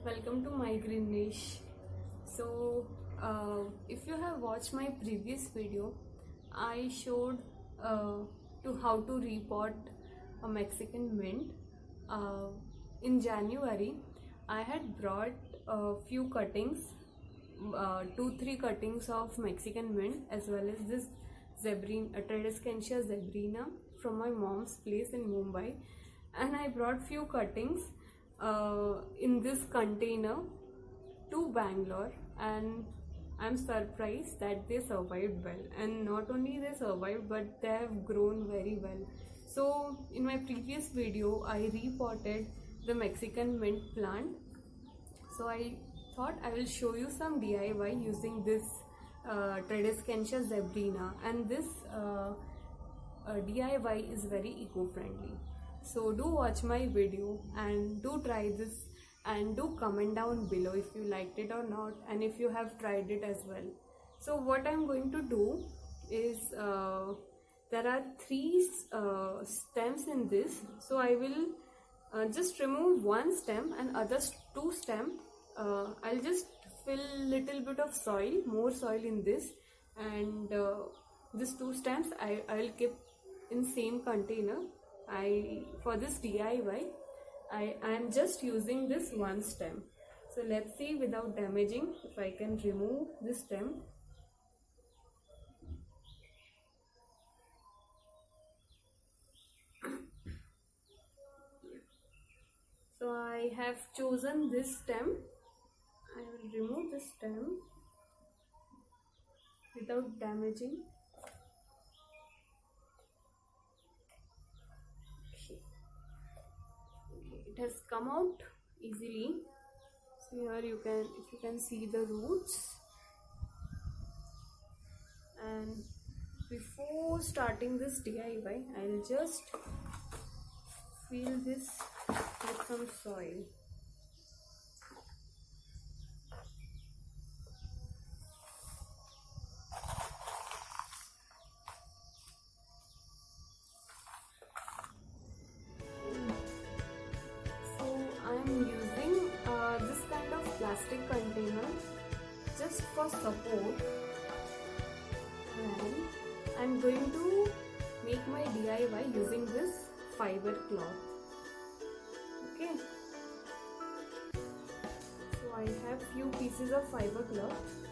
welcome to my green niche. So if you have watched my previous video, I showed to how to repot a Mexican mint. In January I had brought a few cuttings, 2-3 cuttings of Mexican mint, as well as this Tradescantia zebrina from my mom's place in Mumbai, and I brought few cuttings in this container to Bangalore, and I'm surprised that they survived well. And not only they survived, but they have grown very well. So in my previous video I repotted the Mexican mint plant, so I thought I will show you some DIY using this Tradescantia zebrina, and this DIY is very eco-friendly. So do watch my video and do try this, and do comment down below if you liked it or not, and if you have tried it as well. So what I'm going to do is there are 3 stems in this, so I will just remove one stem, and other 2 stems I'll just fill little bit of soil, more soil in this, and these 2 stems I will keep in same container. For this DIY I am just using this one stem. So let's see, without damaging, if I can remove this stem. So I have chosen this stem. I will remove this stem without damaging. It has come out easily. So here if you can see the roots. And before starting this DIY, I'll just fill this with some soil. This kind of plastic container just for support, and I'm going to make my DIY using this fiber cloth. Okay, so I have few pieces of fiber cloth.